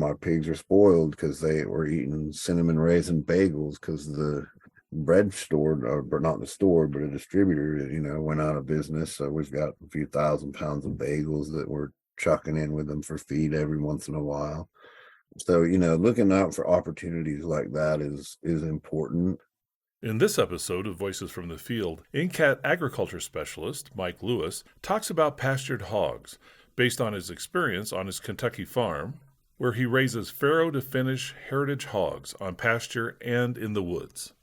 my pigs are spoiled because they were eating cinnamon raisin bagels because the bread store, or not the store, but a distributor, went out of business. So we've got a few thousand pounds of bagels that we're chucking in with them for feed every once in a while. So, looking out for opportunities like that is important. In this episode of Voices from the Field, NCAT agriculture specialist Mike Lewis talks about pastured hogs based on his experience on his Kentucky farm, where he raises farrow-to-finish heritage hogs on pasture and in the woods.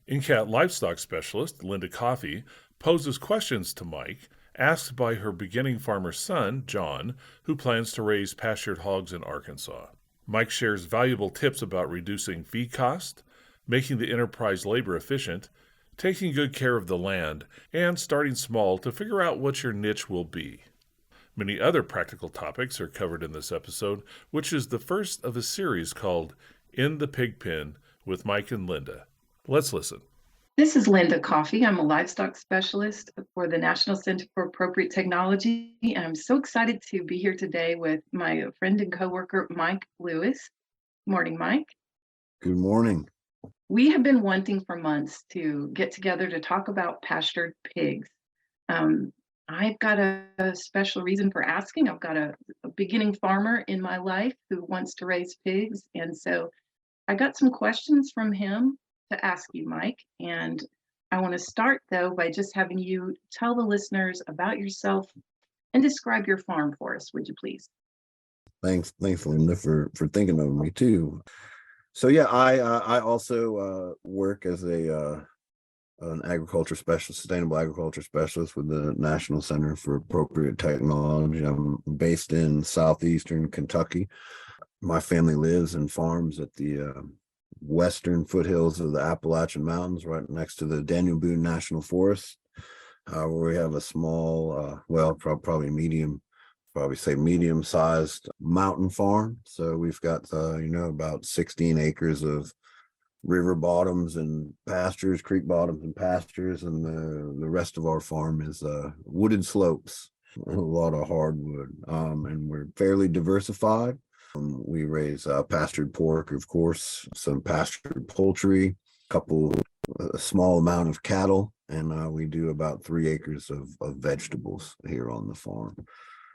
NCAT livestock specialist Linda Coffey poses questions to Mike, asked by her beginning farmer son, John, who plans to raise pastured hogs in Arkansas. Mike shares valuable tips about reducing feed cost, making the enterprise labor efficient, taking good care of the land, and starting small to figure out what your niche will be. Many other practical topics are covered in this episode, which is the first of a series called In the Pigpen with Mike and Linda. Let's listen. This is Linda Coffey. I'm a livestock specialist for the National Center for Appropriate Technology, and I'm so excited to be here today with my friend and coworker, Mike Lewis. Good morning, Mike. Good morning. We have been wanting for months to get together to talk about pastured pigs. I've got a special reason for asking. I've got a beginning farmer in my life who wants to raise pigs, and so I got some questions from him to ask you, Mike, and I want to start though by just having you tell the listeners about yourself and describe your farm for us, would you please? Thanks, Linda, for thinking of me too. So yeah, I also work as an agriculture specialist, sustainable agriculture specialist with the National Center for Appropriate Technology. I'm based in southeastern Kentucky. My family lives and farms at the western foothills of the Appalachian Mountains, right next to the Daniel Boone National Forest, where we have a small, probably medium-sized mountain farm. So we've got, about 16 acres of river bottoms and pastures, creek bottoms and pastures, and the rest of our farm is wooded slopes, a lot of hardwood, and we're fairly diversified. We raise pastured pork, of course, some pastured poultry, a small amount of cattle, and we do about 3 acres of vegetables here on the farm.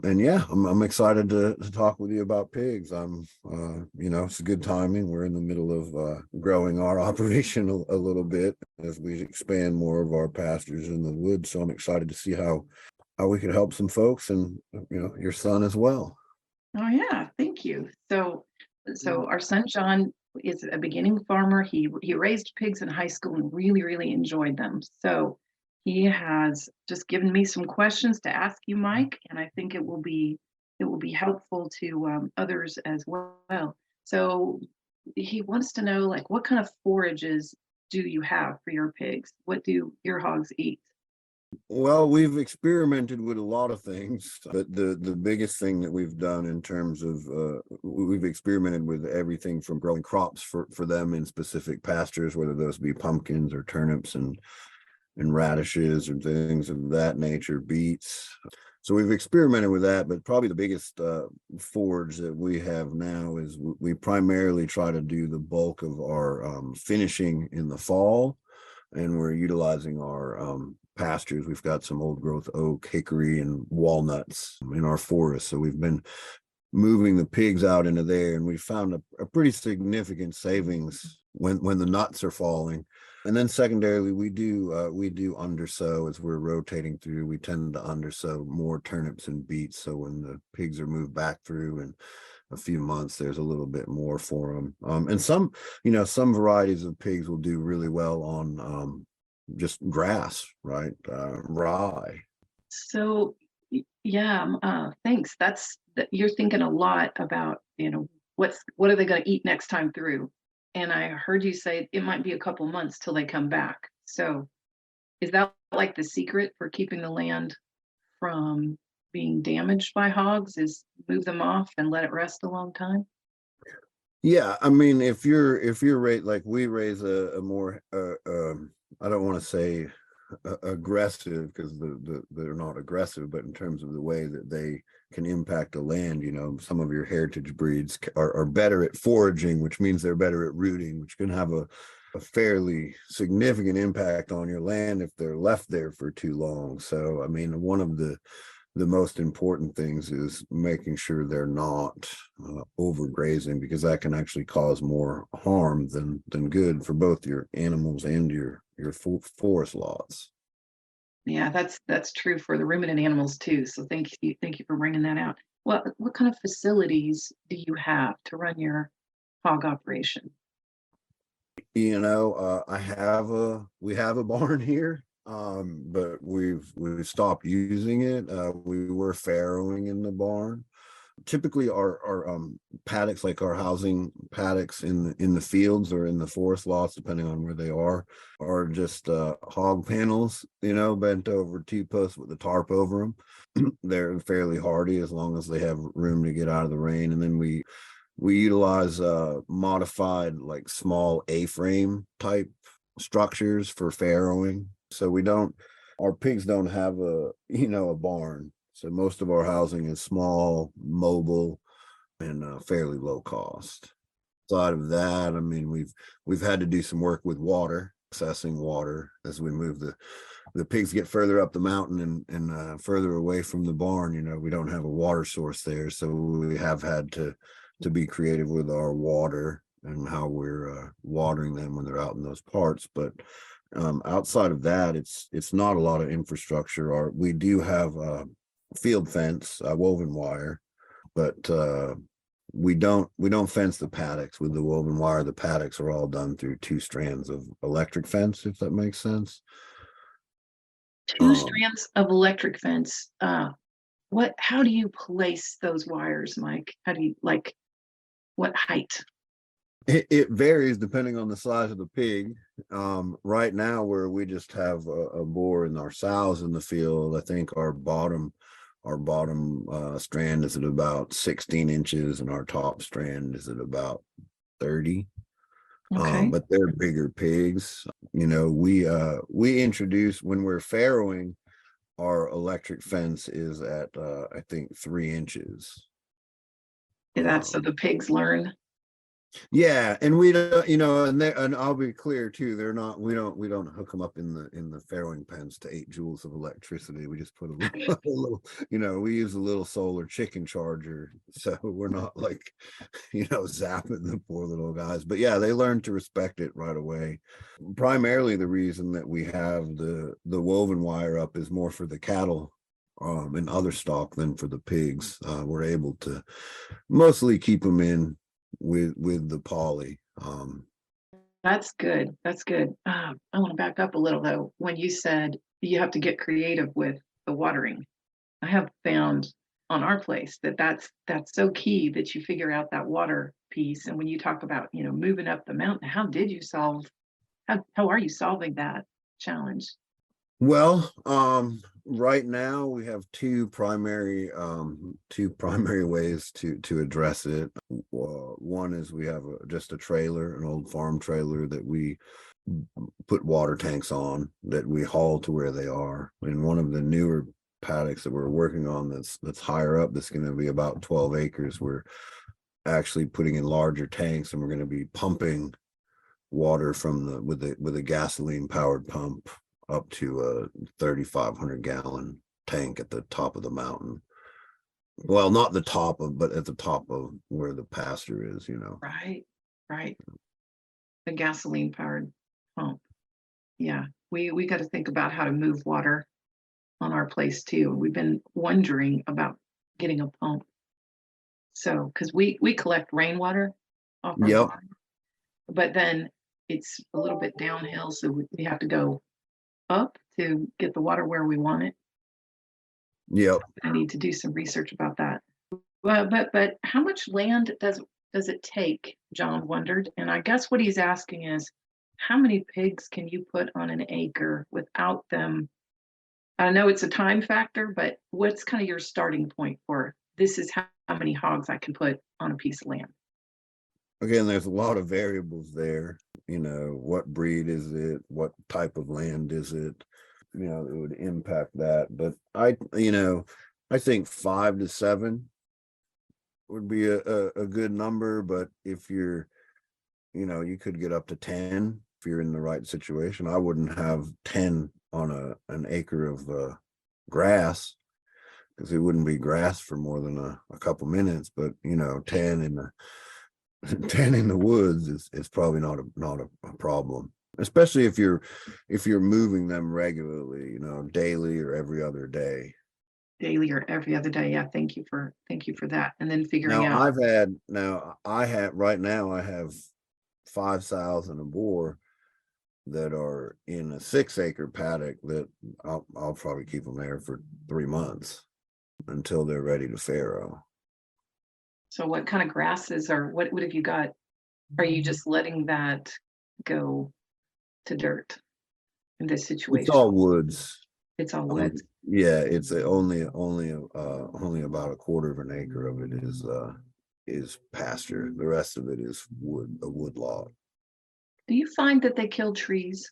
And yeah, I'm excited to talk with you about pigs. It's a good timing. We're in the middle of growing our operation a little bit as we expand more of our pastures in the woods. So I'm excited to see how we can help some folks and, your son as well. Oh yeah, thank you. So our son John is a beginning farmer. He raised pigs in high school and really, really enjoyed them. So he has just given me some questions to ask you, Mike, and I think it will be helpful to others as well. So he wants to know, like, what kind of forages do you have for your pigs? What do your hogs eat? Well, we've experimented with a lot of things, but the biggest thing that we've done in terms of we've experimented with everything from growing crops for them in specific pastures, whether those be pumpkins or turnips and radishes or things of that nature, beets. So we've experimented with that, but probably the biggest forage that we have now is we primarily try to do the bulk of our finishing in the fall, and we're utilizing our pastures. We've got some old growth oak, hickory, and walnuts in our forest. So we've been moving the pigs out into there, and we found a pretty significant savings when the nuts are falling. And then secondarily, we do undersow as we're rotating through. We tend to undersow more turnips and beets. So when the pigs are moved back through in a few months, there's a little bit more for them. And some varieties of pigs will do really well on just grass, right? Rye. So yeah, thanks. You're thinking a lot about, what are they going to eat next time through? And I heard you say it might be a couple months till they come back. So is that like the secret for keeping the land from being damaged by hogs, is move them off and let it rest a long time? Yeah, I mean, if you're like we raise a more I don't want to say aggressive, because they're not aggressive, but in terms of the way that they can impact the land. Some of your heritage breeds are better at foraging, which means they're better at rooting, which can have a fairly significant impact on your land if they're left there for too long. So, I mean, one of the most important things is making sure they're not overgrazing, because that can actually cause more harm than good for both your animals and your forest lots. Yeah, that's true for the ruminant animals too. So thank you for bringing that out. What kind of facilities do you have to run your hog operation? We have a barn here, but we've stopped using it. We were farrowing in the barn. Typically our paddocks, like our housing paddocks in the fields or in the forest lots, depending on where they are just hog panels, bent over T-posts with a tarp over them. They're fairly hardy as long as they have room to get out of the rain. And then we utilize modified, like, small A-frame type structures for farrowing. So our pigs don't have a barn. So most of our housing is small, mobile, and fairly low cost. Aside of that, I mean, we've had to do some work with water, accessing water as we move the pigs get further up the mountain and further away from the barn. We don't have a water source there, so we have had to be creative with our water and how we're watering them when they're out in those parts. But outside of that, it's not a lot of infrastructure. We do have field fence, woven wire, but we don't fence the paddocks with the woven wire. The paddocks are all done through 2 strands of electric fence, if that makes sense. Two strands of electric fence. How do you place those wires, Mike? How do you, like, what height? It varies depending on the size of the pig. Right now, where we just have a boar and our sows in the field, I think our bottom strand is at about 16 inches and our top strand is at about 30. Okay. But they're bigger pigs. We introduce, when we're farrowing, our electric fence is at I think 3 inches. That's so the pigs learn. Yeah, and we don't, and I'll be clear too, they're not, we don't hook them up in the farrowing pens to 8 joules of electricity. We just put a little, we use a little solar chicken charger, so we're not like, zapping the poor little guys. But yeah, they learn to respect it right away. Primarily the reason that we have the woven wire up is more for the cattle and other stock than for the pigs. We're able to mostly keep them in with the poly. That's good. I want to back up a little though. When you said you have to get creative with the watering, I have found on our place that's so key, that you figure out that water piece. And when you talk about moving up the mountain, how are you solving that challenge? Well, right now we have two primary ways to address it. One is we have just a trailer, an old farm trailer that we put water tanks on, that we haul to where they are. And one of the newer paddocks that we're working on that's higher up, that's going to be about 12 acres, we're actually putting in larger tanks, and we're going to be pumping water from with a gasoline powered pump up to a 3,500 gallon tank at the top of the mountain. Well, not the top of, but at the top of where the pasture is, Right. The gasoline powered pump. Yeah, we got to think about how to move water on our place too. We've been wondering about getting a pump. So, because we collect rainwater off our Yep. barn, but then it's a little bit downhill, so we have to go up to get the water where we want it. Yep. I need to do some research about that. Well, but how much land does it take? John wondered, and I guess what he's asking is, how many pigs can you put on an acre without them? I know it's a time factor, but what's kind of your starting point for this is how many hogs I can put on a piece of land? Again, there's a lot of variables there. What breed is it? What type of land is it? It would impact that. But I think 5 to 7 would be a good number, but if you're, you could get up to 10 if you're in the right situation. I wouldn't have 10 on an acre of grass, because it wouldn't be grass for more than a couple minutes. But 10 in the 10 in the woods is probably not a problem, especially if you're moving them regularly, daily or every other day. Daily or every other day. Yeah, thank you for that. And then figuring Now out. right now I have 5 sows and a boar that are in a 6-acre paddock that I'll probably keep them there for 3 months until they're ready to farrow. So what kind of grasses, or what have you got? Are you just letting that go to dirt in this situation? It's all woods. It's all woods. Yeah, it's only about a quarter of an acre of it is pasture. The rest of it is a wood lot. Do you find that they kill trees?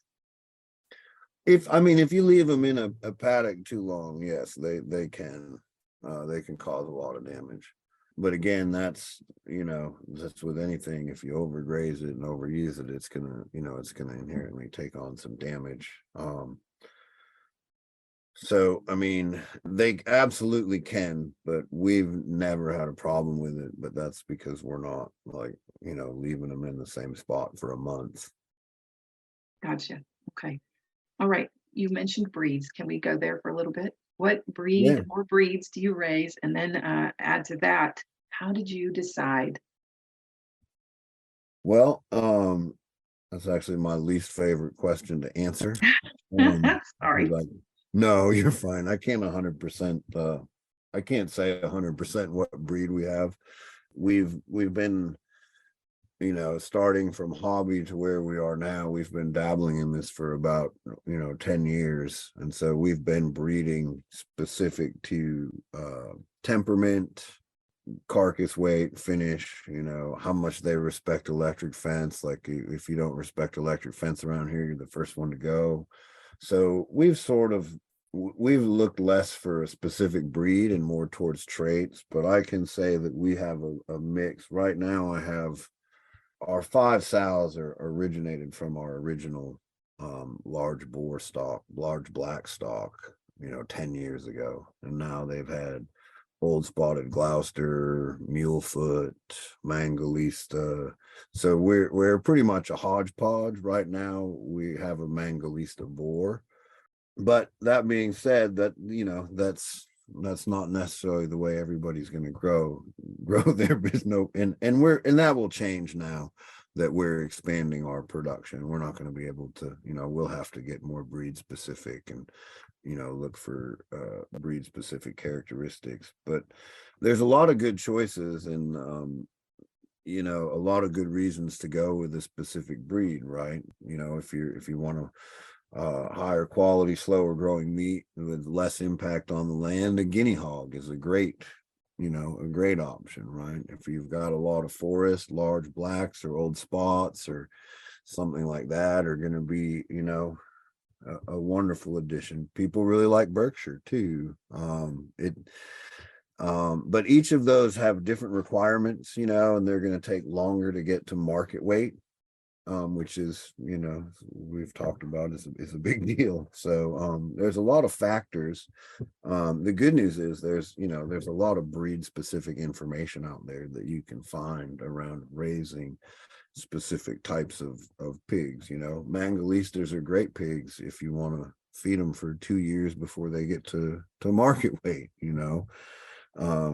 If you leave them in a paddock too long, yes, they can cause a lot of damage. But again, that's with anything. If you overgraze it and overuse it, it's gonna inherently take on some damage. So they absolutely can, but we've never had a problem with it. But that's because we're not leaving them in the same spot for a month. Gotcha. Okay. All right. You mentioned breeds. Can we go there for a little bit? What breed Yeah. or breeds do you raise? And then add to that, how did you decide? Well, that's actually my least favorite question to answer. Sorry. No, you're fine. I can't 100%. I can't say 100% what breed we have. We've been, starting from hobby to where we are now. We've been dabbling in this for about 10 years, and so we've been breeding specific to temperament, carcass weight, finish, how much they respect electric fence. Like if you don't respect electric fence around here, you're the first one to go. So we've looked less for a specific breed and more towards traits, but I can say that we have a mix. Right now I have our 5 sows are originated from our original large boar stock, large black stock, 10 years ago. And now they've had old spotted Gloucester, Mulefoot, Mangalista. So we're pretty much a hodgepodge. Right now we have a Mangalista boar. But that being said, that's not necessarily the way everybody's going to grow their business. And that will change now that we're expanding our production. We're not going to be able to, we'll have to get more breed specific and look for breed specific characteristics. But there's a lot of good choices and a lot of good reasons to go with a specific breed, right? If you want to higher quality, slower growing meat with less impact on the land, a guinea hog is a great option, right? If you've got a lot of forest, large blacks or old spots or something like that are going to be a wonderful addition. People really like Berkshire too. But each of those have different requirements, and they're going to take longer to get to market weight, which is, we've talked about is a big deal. So there's a lot of factors. The good news is there's a lot of breed specific information out there that you can find around raising specific types of pigs. Mangalistas are great pigs if you want to feed them for 2 years before they get to market weight,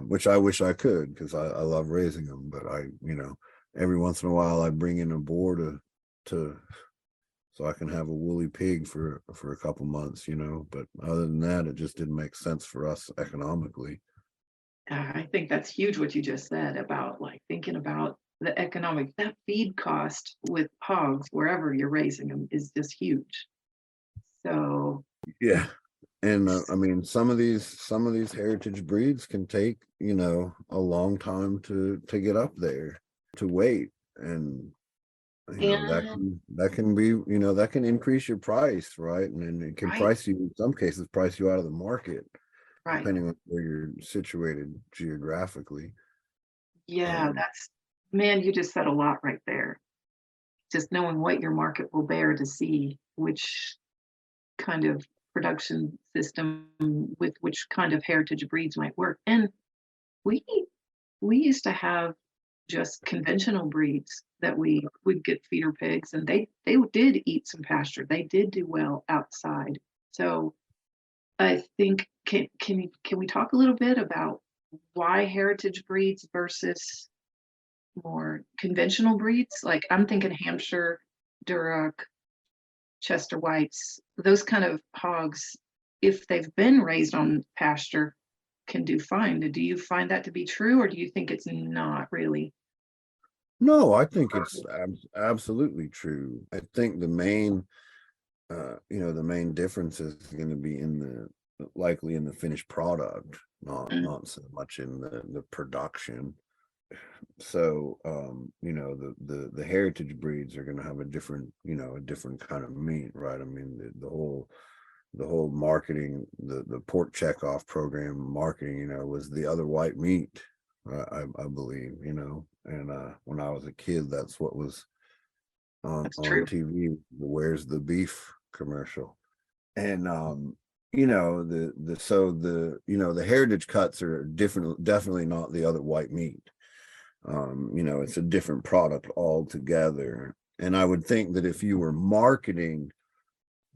which I wish I could, because I love raising them. But every once in a while I bring in a boar to so I can have a woolly pig for a couple months, but other than that, it just didn't make sense for us economically. I think that's huge what you just said about thinking about the economic, that feed cost with hogs wherever you're raising them is just huge. So yeah. And some of these heritage breeds can take a long time to get up there to weight, and that can be that can increase your price, right? And it can price you, in some cases, price you out of the market Right. depending on where you're situated geographically. Yeah, Um, man, you just said a lot right there. Just knowing what your market will bear to see which kind of production system with which kind of heritage breeds might work. And we we used to have just conventional breeds that we would get feeder pigs, and they did eat some pasture. They did do well outside. So I think can we talk a little bit about why heritage breeds versus more conventional breeds? Like I'm thinking Hampshire, Duroc, Chester Whites, those kind of hogs, if they've been raised on pasture, can do fine. Do you find that to be true, or do you think it's not really? no, I think it's absolutely true. I think the main, the main difference is going to be likely in the finished product, Mm, not so much in the production. So, the heritage breeds are going to have a different kind of meat, right? I mean, the whole marketing, the pork checkoff program marketing, was the other white meat, I believe, and when I was a kid, that's what was that's on true. TV, the "Where's the Beef" commercial. And the heritage cuts are different, definitely not the other white meat. It's a different product altogether. And I would think that if you were marketing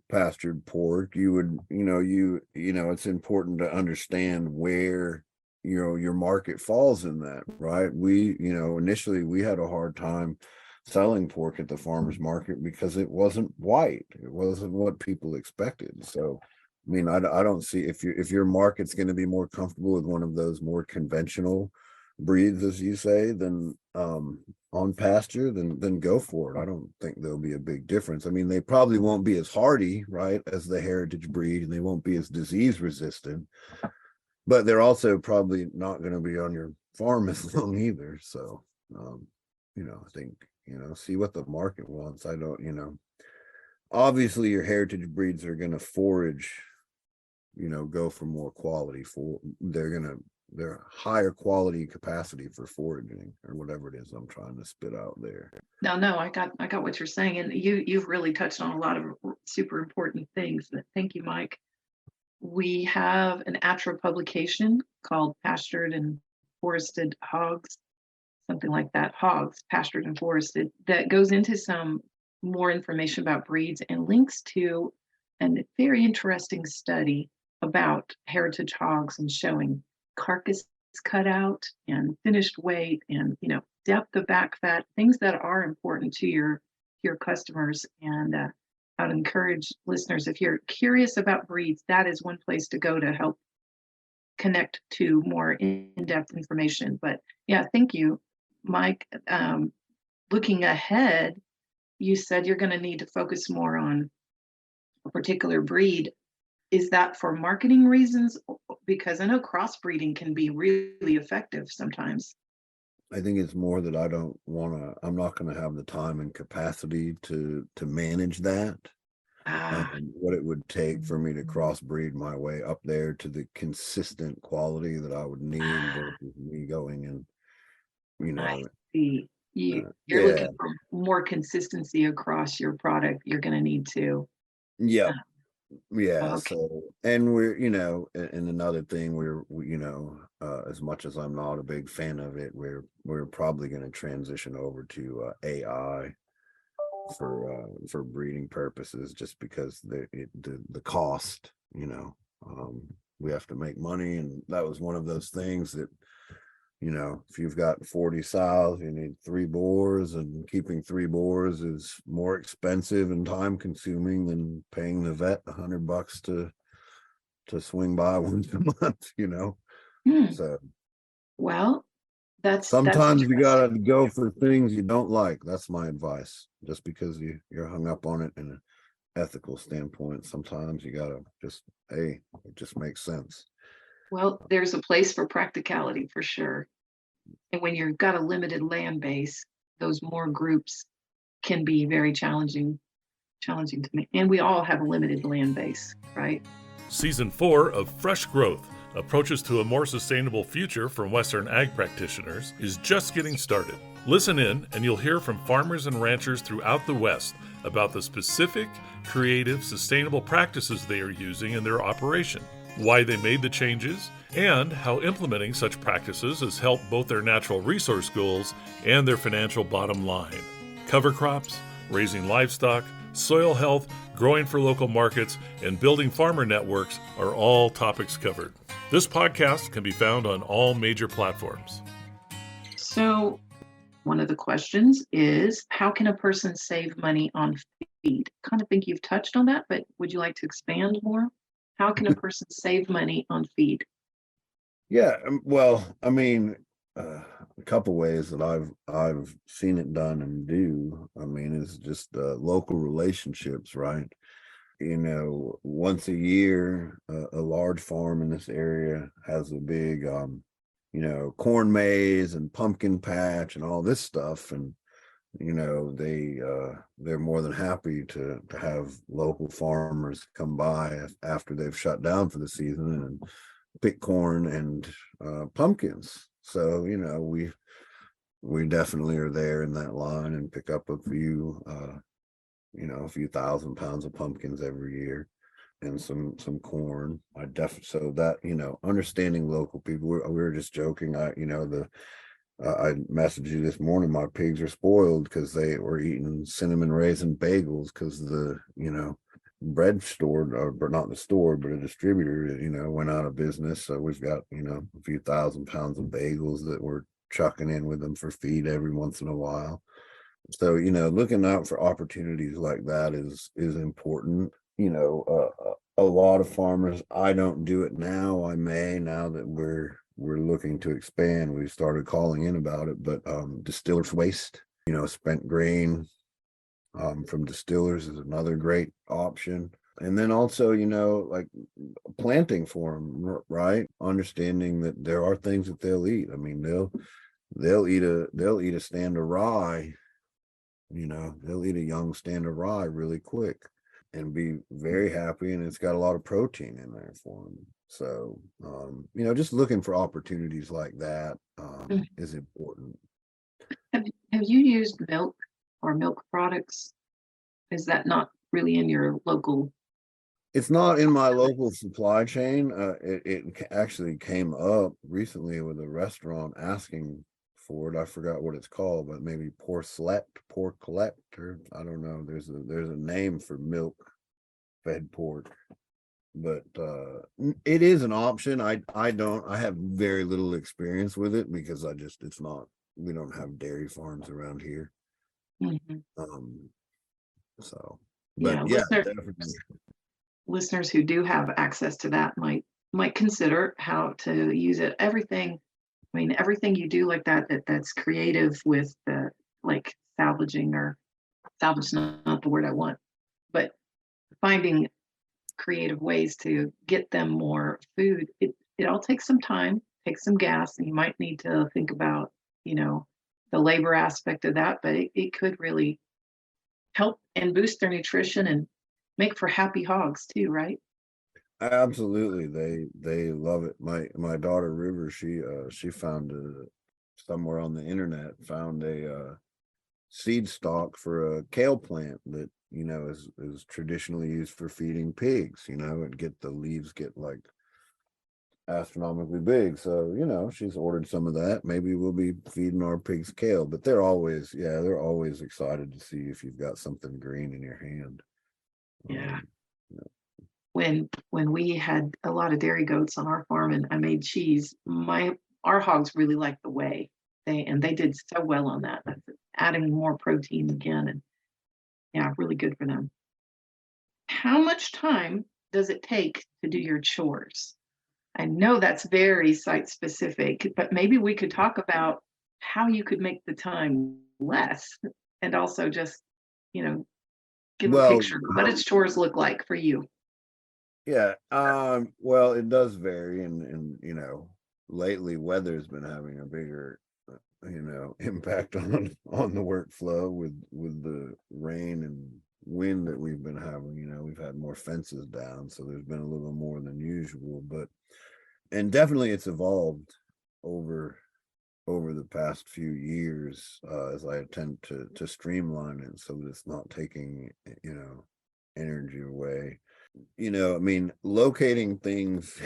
pastured pork, you would, it's important to understand where, your market falls in that, right? Initially we had a hard time selling pork at the farmers market because it wasn't white. It wasn't what people expected. So, I mean, I don't see if your market's going to be more comfortable with one of those more conventional breeds, as you say, then on pasture, then go for it. I don't think there'll be a big difference. I mean, they probably won't be as hardy, right, as the heritage breed, and they won't be as disease resistant, but they're also probably not going to be on your farm as long either. So, I think, see what the market wants. I don't, obviously your heritage breeds are going to forage, go for more quality they're higher quality capacity for foraging or whatever it is I'm trying to spit out there. No, I got what you're saying, and you've really touched on a lot of super important things. Thank you, Mike. We have an ATTRA publication called Pastured and Forested Hogs, something like that, Hogs, Pastured and Forested, that goes into some more information about breeds and links to a very interesting study about heritage hogs and showing carcass cut out and finished weight and depth of back fat, things that are important to your customers. And I'd encourage listeners, if you're curious about breeds, that is one place to go to help connect to more in-depth information. But yeah, thank you, Mike. Looking ahead, you said you're going to need to focus more on a particular breed. Is that for marketing reasons? Because I know crossbreeding can be really effective sometimes. I think it's more that I'm not going to have the time and capacity to manage that. Ah, What it would take for me to crossbreed my way up there to the consistent quality that I would need versus me going and, you I know, see. You're yeah, looking for more consistency across your product. You're going to need to. yep. Uh, Yeah, okay. so and we're, and another thing as much as I'm not a big fan of it, we're probably going to transition over to AI for breeding purposes, just because the cost, we have to make money, and that was one of those things that, if you've got 40 sows, you need 3 boars, and keeping 3 boars is more expensive and time consuming than paying the vet $100 to swing by once a month. Hmm. So Well, that's sometimes you interesting. gotta go for things you don't like. That's my advice. Just because you're hung up on it in an ethical standpoint, sometimes you gotta hey, it just makes sense. Well, there's a place for practicality for sure. And when you've got a limited land base, those more groups can be very challenging to me. And we all have a limited land base, right? Season 4 of Fresh Growth, Approaches to a more sustainable future from Western ag practitioners is just getting started. Listen in and you'll hear from farmers and ranchers throughout the West about the specific, creative, sustainable practices they are using in their operation, why they made the changes, and how implementing such practices has helped both their natural resource goals and their financial bottom line. Cover crops, raising livestock, soil health, growing for local markets, and building farmer networks are all topics covered. This podcast can be found on all major platforms. So one of the questions is, how can a person save money on feed? Kind of think you've touched on that, but would you like to expand more? How can a person save money on feed? Yeah, well, I mean, a couple ways that I've seen it done and do. I mean, is just local relationships, right? Once a year, a large farm in this area has a big, corn maze and pumpkin patch and all this stuff, and they're more than happy to have local farmers come by after they've shut down for the season and pick corn and pumpkins. So we definitely are there in that line and pick up a few thousand pounds of pumpkins every year and some corn. So that understanding local people. We were just joking. I messaged you this morning. My pigs are spoiled because they were eating cinnamon raisin bagels because the bread store, but not the store, but a distributor, went out of business. So we've got a few thousand pounds of bagels that we're chucking in with them for feed every once in a while. So looking out for opportunities like that is important. A lot of farmers, I don't do it now. I may, now that we're looking to expand. We started calling in about it, but distillers waste, spent grain from distillers is another great option. And then also, like planting for them, right? Understanding that there are things that they'll eat. I mean, they'll eat a stand of rye. They'll eat a young stand of rye really quick and be very happy, and it's got a lot of protein in there for them. So, just looking for opportunities like that is important. Have you used milk or milk products? Is that not really in your local? It's not in my local supply chain. It actually came up recently with a restaurant asking for it. I forgot what it's called, but maybe porcelette, or I don't know. There's a name for milk fed pork, but it is an option. I have very little experience with it because we don't have dairy farms around here. Mm-hmm. So, but yeah, listeners who do have access to that might consider how to use it. Everything you do like that's creative with the like salvaging, or salvage not the word I want, but finding creative ways to get them more food. It all takes some time, takes some gas, and you might need to think about the labor aspect of that, but it could really help and boost their nutrition and make for happy hogs too, right? Absolutely. They love it. My daughter River, she found somewhere on the internet, found a seed stock for a kale plant that is traditionally used for feeding pigs, and the leaves get like astronomically big. So, she's ordered some of that. Maybe we'll be feeding our pigs kale, but they're always excited to see if you've got something green in your hand. Yeah. When we had a lot of dairy goats on our farm and I made cheese, our hogs really liked the whey. They did so well on that. That's adding more protein again, and yeah, really good for them. How much time does it take to do your chores? I know that's very site specific, but maybe we could talk about how you could make the time less, and also just, give a picture. What does chores look like for you? Yeah. Well, it does vary, and lately weather's been having a bigger impact on the workflow with the rain and wind that we've been having. We've had more fences down, so there's been a little more than usual, but and definitely it's evolved over the past few years, as I attempt to streamline it so that it's not taking, energy away. I mean, locating things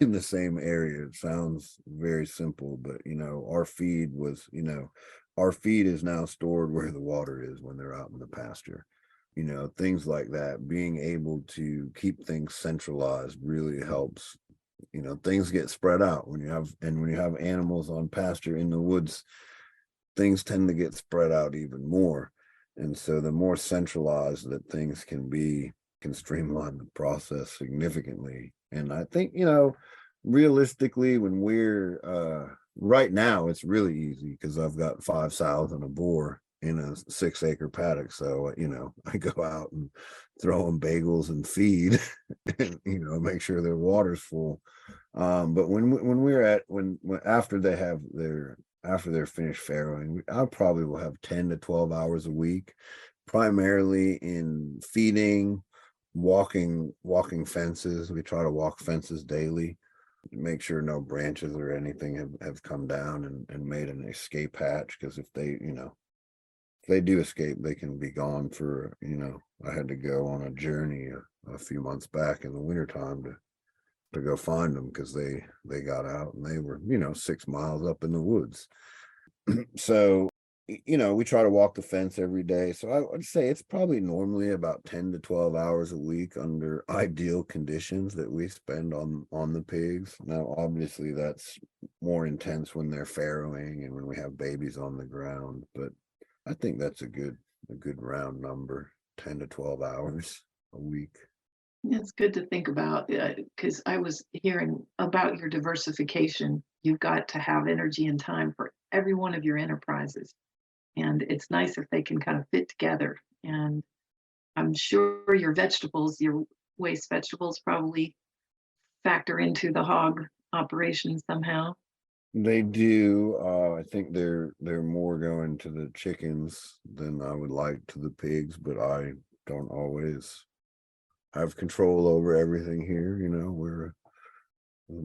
in the same area, it sounds very simple, but our feed is now stored where the water is when they're out in the pasture. Things like that, being able to keep things centralized really helps. Things get spread out when you have animals on pasture in the woods, things tend to get spread out even more. And so the more centralized that things can be, can streamline the process significantly. And I think, realistically, when we're right now, it's really easy because I've got 5 sows and a boar in a 6-acre paddock. So, I go out and throw them bagels and feed and, make sure their water's full. But when after they're finished farrowing, I probably will have 10 to 12 hours a week, primarily in feeding, walking fences. We try to walk fences daily, make sure no branches or anything have come down and made an escape hatch, because if they do escape, they can be gone for, I had to go on a journey a few months back in the wintertime to go find them because they got out and they were 6 miles up in the woods. So we try to walk the fence every day. So I would say it's probably normally about 10 to 12 hours a week under ideal conditions that we spend on the pigs. Now, obviously, that's more intense when they're farrowing and when we have babies on the ground. But I think that's a good round number, 10 to 12 hours a week. It's good to think about, because I was hearing about your diversification. You've got to have energy and time for every one of your enterprises. And it's nice if they can kind of fit together. And I'm sure your waste vegetables probably factor into the hog operation somehow. They do. I think they're more going to the chickens than I would like to the pigs, but I don't always have control over everything here.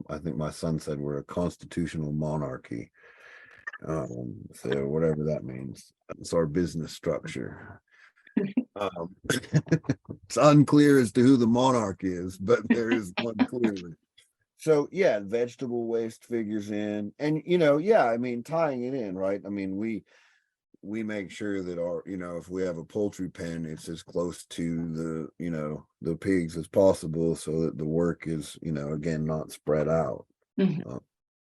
I think my son said we're a constitutional monarchy. So whatever that means, it's our business structure. It's unclear as to who the monarch is, but there is one clearly. So yeah, vegetable waste figures in, and I mean, tying it in, right? I mean, we make sure that if we have a poultry pen, it's as close to the pigs as possible, so that the work is again not spread out. Mhm.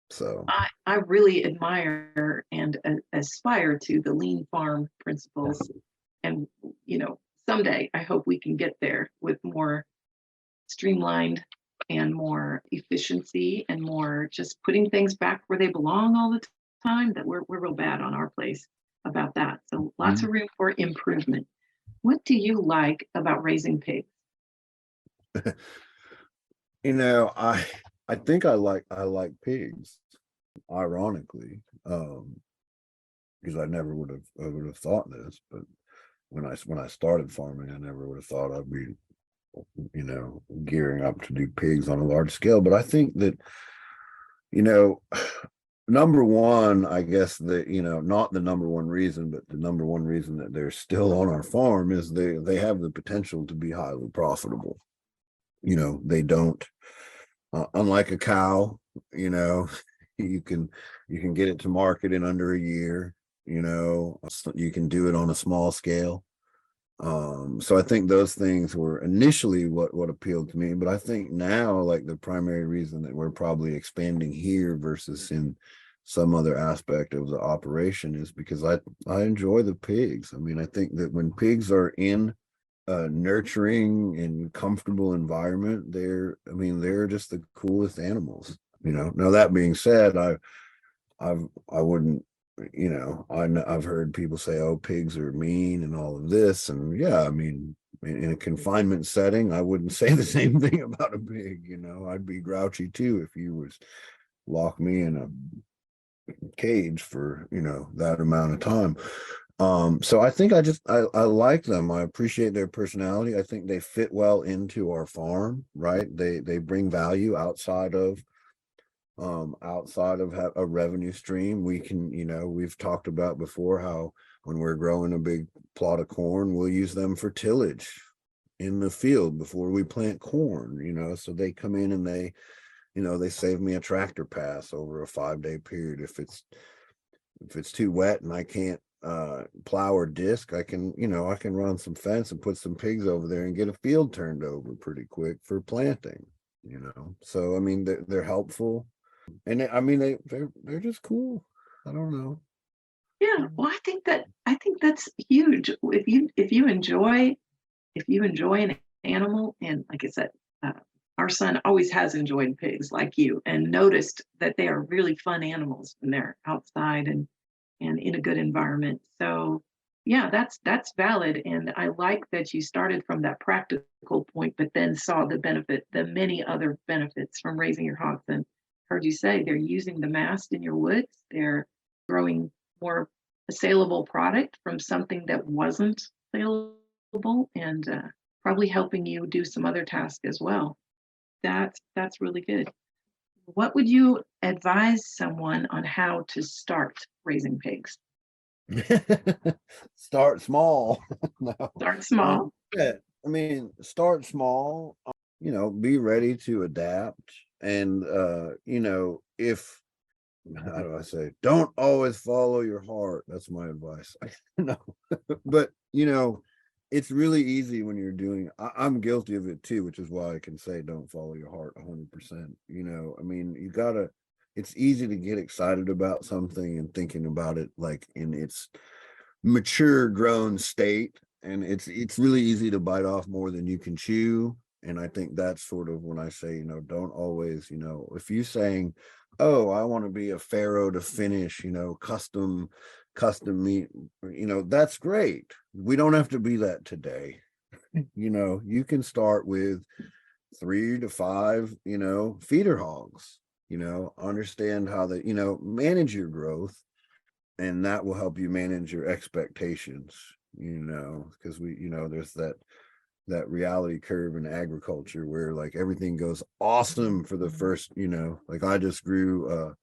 So I really admire and aspire to the lean farm principles. And, someday I hope we can get there with more streamlined and more efficiency and more just putting things back where they belong all the time. That we're real bad on our place about that. So lots of room for improvement. What do you like about raising pigs? I think I like pigs, ironically, because I never would have thought this, but when I started farming, I never would have thought I'd be gearing up to do pigs on a large scale. But I think that number one, I guess that not the number one reason, but the number one reason that they're still on our farm is they have the potential to be highly profitable. They don't, unlike a cow, you can get it to market in under a year. You can do it on a small scale. So I think those things were initially what appealed to me, but I think now, like, the primary reason that we're probably expanding here versus in some other aspect of the operation is because I enjoy the pigs. I mean, I think that when pigs are in a nurturing and comfortable environment, they're just the coolest animals. Now that being said, I wouldn't, I've heard people say, oh, pigs are mean and all of this. And yeah, I mean, in a confinement setting, I wouldn't say the same thing about a pig. I'd be grouchy too if you was lock me in a cage for, that amount of time. So I think I like them. I appreciate their personality. I think they fit well into our farm, right? They bring value outside of outside of a revenue stream. We can, we've talked about before how when we're growing a big plot of corn, we'll use them for tillage in the field before we plant corn, so they come in and they save me a tractor pass over a 5-day period. If it's too wet and I can't plow or disc, I can run some fence and put some pigs over there and get a field turned over pretty quick for planting, so I mean they're helpful, and they're just cool. I don't know. Yeah, well, I think that's huge. If you enjoy an animal, and like I said, our son always has enjoyed pigs like you, and noticed that they are really fun animals when they're outside and in a good environment. So yeah, that's valid. And I like that you started from that practical point, but then saw the many other benefits from raising your hogs. And heard you say they're using the mast in your woods. They're growing more saleable product from something that wasn't saleable, and probably helping you do some other tasks as well. That's really good. What would you advise someone on how to start raising pigs? Start small. No. Start small. Yeah, I mean, start small, be ready to adapt. And, if, how do I say, don't always follow your heart. That's my advice. No, but, it's really easy when you're doing, I'm guilty of it too, which is why I can say don't follow your heart 100%. I mean, it's easy to get excited about something and thinking about it like in its mature grown state, and it's really easy to bite off more than you can chew. And I think that's sort of when I say, don't always, if you're saying, oh, I want to be a farrow-to-finish, custom meat, that's great. We don't have to be that today. You can start with 3 to 5, feeder hogs, understand how they, manage your growth, and that will help you manage your expectations, because there's that reality curve in agriculture where like everything goes awesome for the first, like I just grew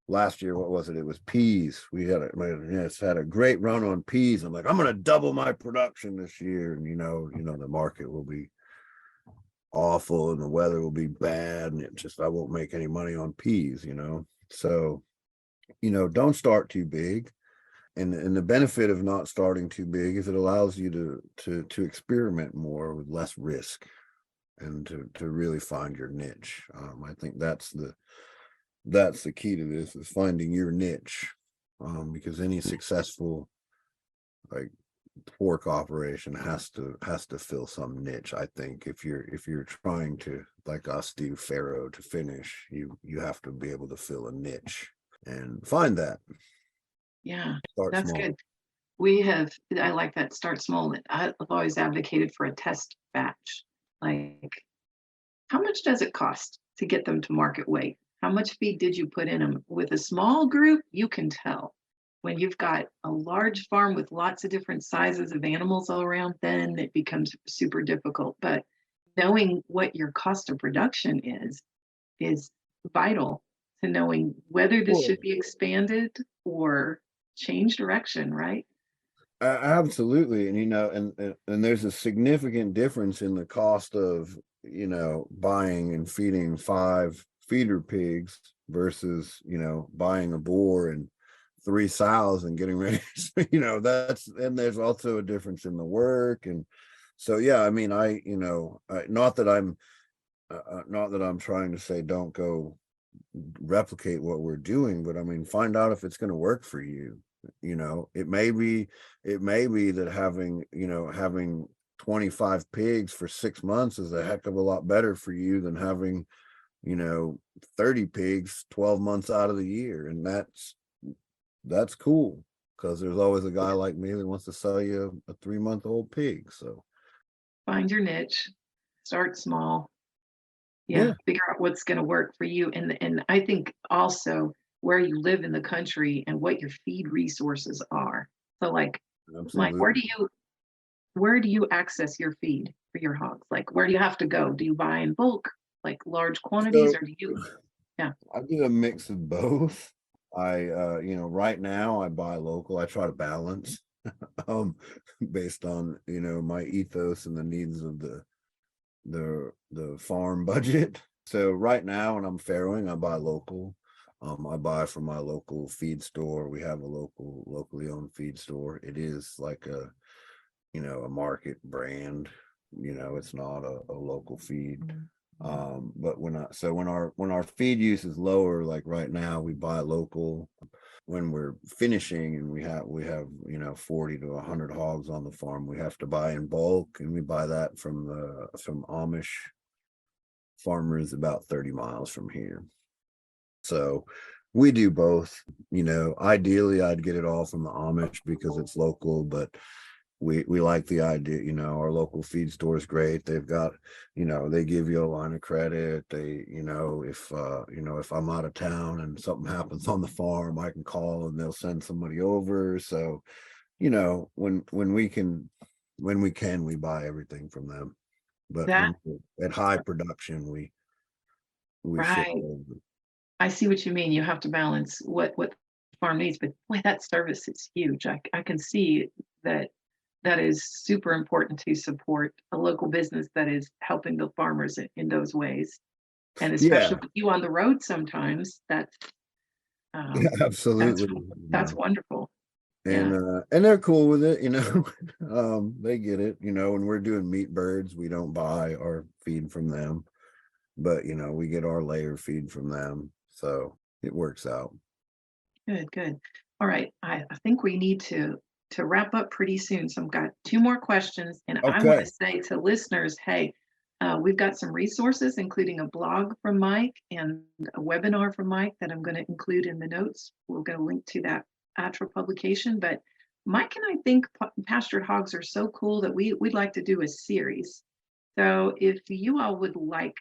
last year, what was it? It was peas. It's had a great run on peas. I'm like, I'm gonna double my production this year. And the market will be awful and the weather will be bad, and I won't make any money on peas, So, don't start too big. And the benefit of not starting too big is it allows you to experiment more with less risk, and to really find your niche. I think that's the key to this, is finding your niche, because any successful like pork operation has to fill some niche. I think if you're trying to, like us, do farrow to finish, you have to be able to fill a niche and find that. Yeah, Start that's small. good. I like that, start small. I've always advocated for a test batch. Like, how much does it cost to get them to market weight? How much feed did you put in them? With a small group, you can tell. When you've got a large farm with lots of different sizes of animals all around, then it becomes super difficult. But knowing what your cost of production is vital to knowing whether this should be expanded or change direction, right? Absolutely. And there's a significant difference in the cost of buying and feeding 5 feeder pigs versus buying a boar and 3 sows and getting ready. And there's also a difference in the work. And so yeah, I mean, not that I'm trying to say don't go replicate what we're doing, but I mean, find out if it's going to work for you. It may be that having 25 pigs for 6 months is a heck of a lot better for you than having 30 pigs 12 months out of the year. And that's cool, because there's always a guy like me that wants to sell you a 3-month-old pig. So Find your niche, start small. Yeah. Figure out what's going to work for you. And I think also where you live in the country and what your feed resources are. So like absolutely. Where do you access your feed for your hogs? Like, where do you have to go? Do you buy in bulk, like large quantities, or do you? Yeah. I do a mix of both. Right now I buy local. I try to balance um based on, my ethos and the needs of the farm budget. So right now when I'm farrowing, I buy local. I buy from my local feed store. We have a locally owned feed store. It is like a market brand. It's not a local feed. But when our feed use is lower, like right now, we buy local. When we're finishing and we have 40 to 100 hogs on the farm, we have to buy in bulk, and we buy that from Amish farmers about 30 miles from here. So we do both. Ideally I'd get it all from the Amish because it's local, but we like the idea. Our local feed store is great. They've got, they give you a line of credit. They, if I'm out of town and something happens on the farm, I can call and they'll send somebody over. So, when we can, we buy everything from them. But That, when we're at high production, we ship right. over. I see what you mean. You have to balance what the farm needs, but boy, that service is huge. I can see that that is super important to support a local business that is helping the farmers in those ways. And Yeah, especially with you on the road sometimes, yeah, um, that's absolutely. that's wonderful. And Yeah. and they're cool with it. They get it. When we're doing meat birds, we don't buy our feed from them, but we get our layer feed from them, so it works out. Good, good. All right. I think we need to wrap up pretty soon. So I've got two more questions, and I want Okay. to say to listeners, hey, we've got some resources, including a blog from Mike and a webinar from Mike that I'm going to include in the notes. We're going to link to that ATTRA publication. But Mike and I think pastured hogs are so cool that we'd like to do a series. So if you all would like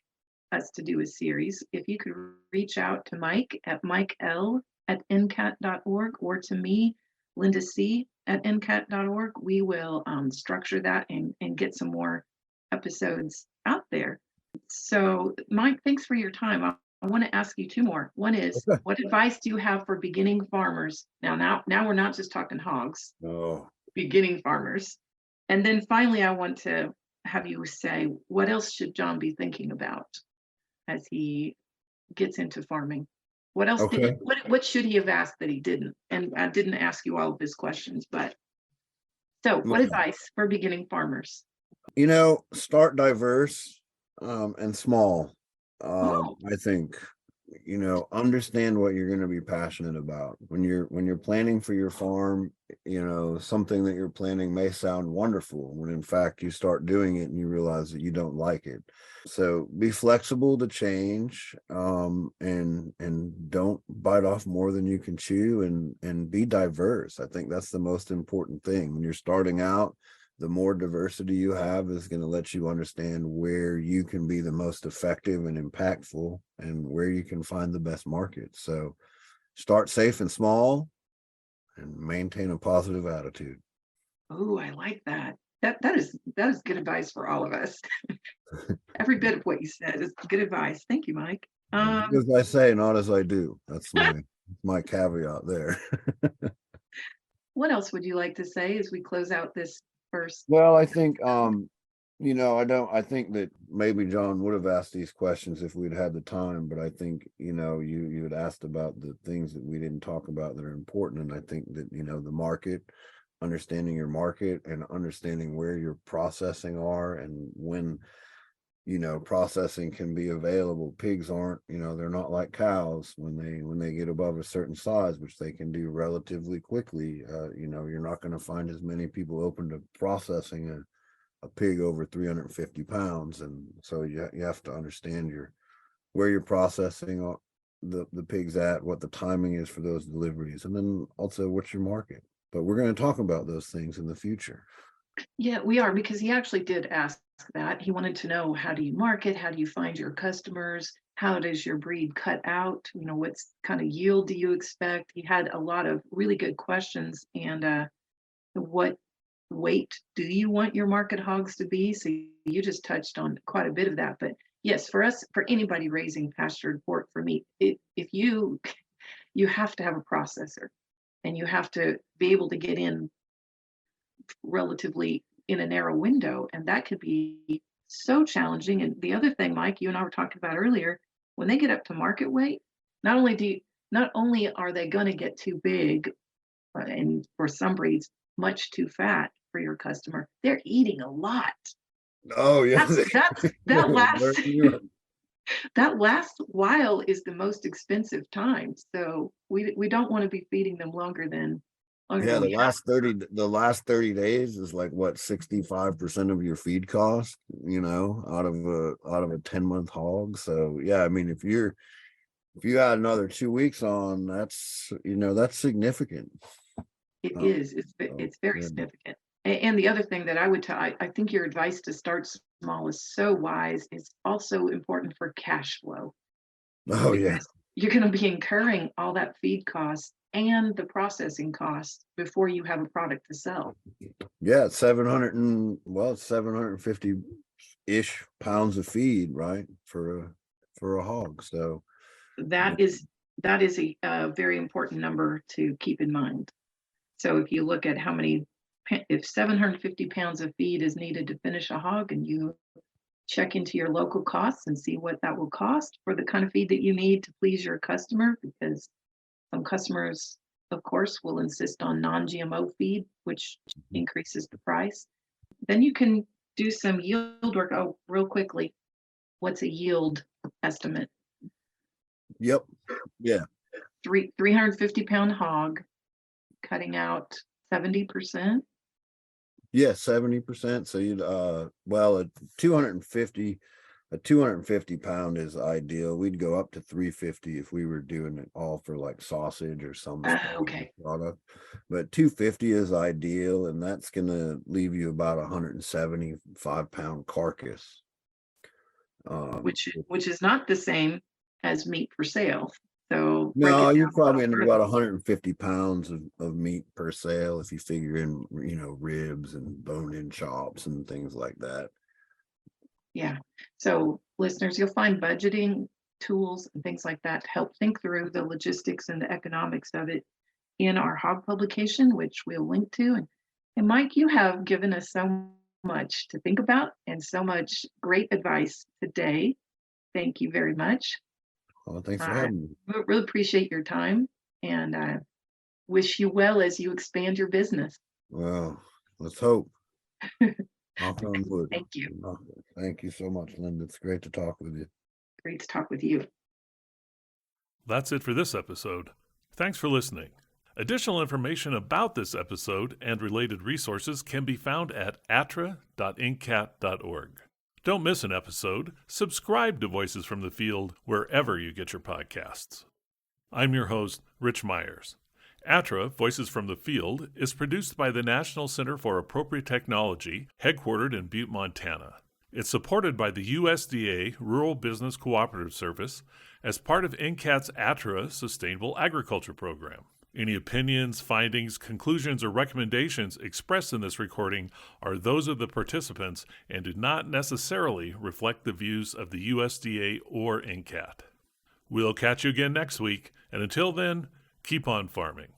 us to do a series, if you could reach out to Mike at MikeL@NCAT.org or to me, Linda C. at NCAT.org, we will structure that and get some more episodes out there. So, Mike, thanks for your time. I want to ask you two more. One is, Okay. what advice do you have for beginning farmers? Now we're not just talking hogs, Oh, beginning farmers. And then finally, I want to have you say, what else should John be thinking about as he gets into farming? What else okay. what should he have asked that he didn't? And I didn't ask you all of his questions, but so what Well, advice for beginning farmers? start diverse and small. Oh, I think, understand what you're going to be passionate about when you're planning for your farm. Something that you're planning may sound wonderful when in fact you start doing it and you realize that you don't like it. So be flexible to change, and don't bite off more than you can chew, and be diverse. I think that's the most important thing when you're starting out. The more diversity you have is going to let you understand where you can be the most effective and impactful and where you can find the best market. So start safe and small and maintain a positive attitude. oh, I like that. That is good advice for all of us. Every bit of what you said is good advice. Thank you, Mike. Do as I say, not as I do. That's my caveat there. What else would you like to say as we close out this first? Well, I think I think that maybe John would have asked these questions if we'd had the time, but I think, you had asked about the things that we didn't talk about that are important. And I think that, the market, understanding your market and understanding where your processing are and when, processing can be available. Pigs aren't, they're not like cows when they get above a certain size, which they can do relatively quickly. You're not going to find as many people open to processing a pig over 350 pounds. And so you have to understand where you're processing the pigs at, what the timing is for those deliveries, and then also what's your market. But we're going to talk about those things in the future. Yeah, we are, because he actually did ask that. He wanted to know, how do you market? How do you find your customers? How does your breed cut out? What's kind of yield do you expect? He had a lot of really good questions. And what weight do you want your market hogs to be? So you just touched on quite a bit of that, but yes, for us, for anybody raising pastured pork for meat, if you have to have a processor, and you have to be able to get in relatively in a narrow window, and that could be so challenging. And the other thing, Mike, you and I were talking about earlier, when they get up to market weight, not only are they going to get too big, and for some breeds much too fat for your customer, they're eating a lot. Oh yeah. That last that last while is the most expensive time. So we don't want to be feeding them longer than Yeah, we have. the last 30 days is like what, 65% of your feed cost, out of a 10-month hog. So yeah, I mean, if you add another 2 weeks on, that's significant. It Um, is. It's very yeah. significant. And the other thing that I would tell, I think your advice to start small is so wise. It's also important for cash flow, Oh yeah. because you're going to be incurring all that feed cost and the processing cost before you have a product to sell. Yeah, it's 750-ish pounds of feed, right? For a hog. So That is a very important number to keep in mind. So if you look at if 750 pounds of feed is needed to finish a hog, and you check into your local costs and see what that will cost for the kind of feed that you need to please your customer, because some customers, of course, will insist on non-GMO feed, which increases the price. Then you can do some yield work. Oh, real quickly, what's a yield estimate? yep. Yeah. 350 pound hog, cutting out 70%. Yeah, 70%. So you'd well, a 250 pound is ideal. We'd go up to 350 if we were doing it all for like sausage or some Okay. product. But 250 is ideal, and that's gonna leave you about 175-pound carcass. Which is not the same as meat for sale. So break No, it you're down a probably little in further. about 150 pounds of meat per sale if you figure in, ribs and bone-in chops and things like that. Yeah. So listeners, you'll find budgeting tools and things like that to help think through the logistics and the economics of it in our hog publication, which we'll link to. And Mike, you have given us so much to think about and so much great advice today. Thank you very much. Well, thanks for I having me. really appreciate your time, and I wish you well as you expand your business. Well, let's hope. Knock on wood. Thank you. Thank you so much, Linda. It's great to talk with you. Great to talk with you. That's it for this episode. Thanks for listening. Additional information about this episode and related resources can be found at attra.ncat.org. Don't miss an episode. Subscribe to Voices from the Field wherever you get your podcasts. I'm your host, Rich Myers. ATTRA, Voices from the Field, is produced by the National Center for Appropriate Technology, headquartered in Butte, Montana. It's supported by the USDA Rural Business Cooperative Service as part of NCAT's ATTRA Sustainable Agriculture program. Any opinions, findings, conclusions, or recommendations expressed in this recording are those of the participants and do not necessarily reflect the views of the USDA or NCAT. We'll catch you again next week, and until then, keep on farming.